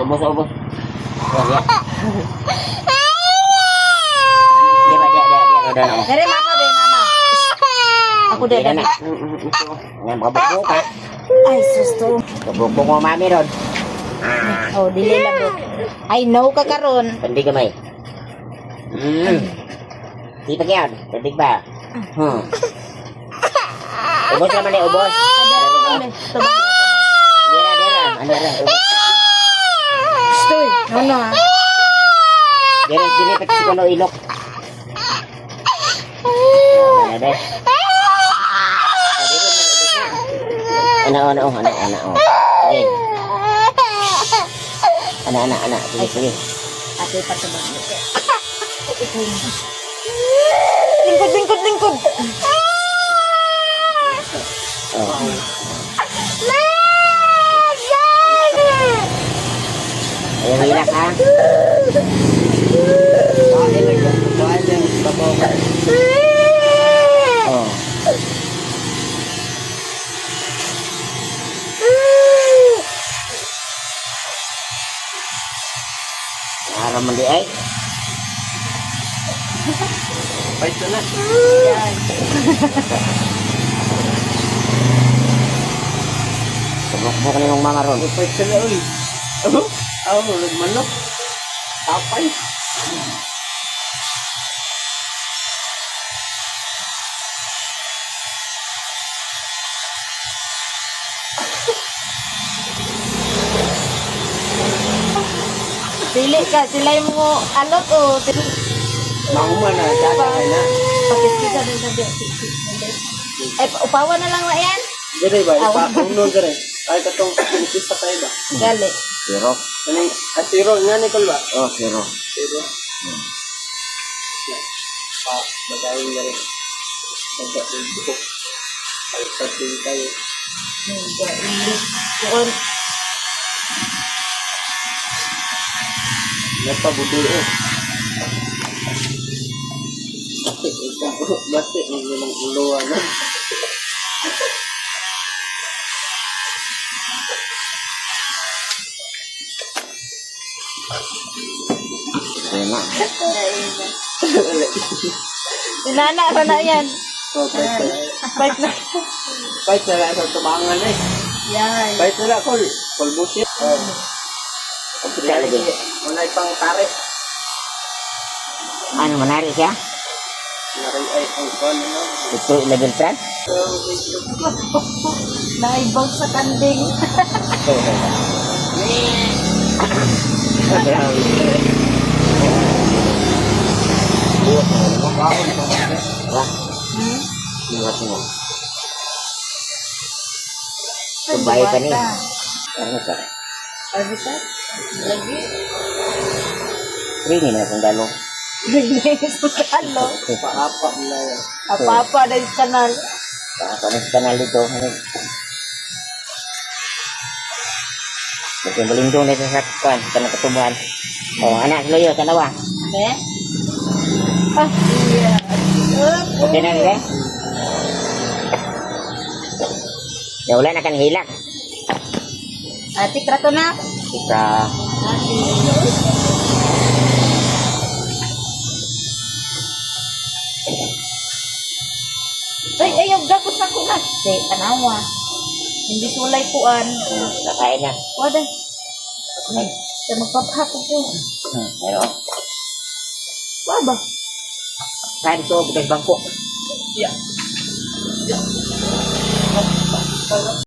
Ubos, ubos. Ya. Dia. Dari mama, be mama. Aku udah ada. Yang babuk ka. Ay, susto. Babuk mo mami ron. Oh, dili labot. I know ka karon. Pendig gamay. Di pa kyan. Pendig ba? Ubos naman eh, ubos. Dira. Ano rin? Stoy. Ano ah? Dira pati si kono ilok. Ano. Eh. Anak. Sige. Ate patubag. Lingkod. Oh. Ayan, hilak ha. Oh. Para mandi ay. Bait na. Yan. Buk ni mong mga ron. Bait sila uy. Manok. Tapay. Dili ka, sila mo alot o. Mahuman na, dada ka na. Pakikita din sa di. Ay, upawa na lang na yan. Dire ba? Ipa-uno dire. Ay, katong pinipista tayo ba? Gali. Zero. Kaning, zero. Nga, Nicole ba? Oh, zero. Zero. Magaling na rin. Magaling buhok. Palipatin tayo. Napabutulo. Batik ang ng uluan. Ayan na. Inana pa na yan. Bait na. Bait na lang sa tubangan eh. Yan. Bait na lang, Kol. Kolbusit. Wala pang tari. Ano, manari siya? Naray ay ang kon. Ito, ilagin tran? Naibang sa kanding. Buat mo. Subay pa niya. Ano ka? Lagi ka? Lagi? Rini na kung dalo. Ano? Paapa na yan. Apa-apa na yung kanal. Paano sa kanal dito? Kasi balindong na sa sakpan. Sa nakatubuhan. Oh, anak, loyo, kanawa. Eh? Ah, iya. Okay na nila? Ya, wala na kang hilak. Ati, trato na. Kita Ati. Ay, ayaw, gakot na ko na. Say, tanawa. Hindi sulay kuan. kakain na. Wada. Ay, sa magpapako ko. Meron. Waba. Kain ito, bukas bangko. Yeah.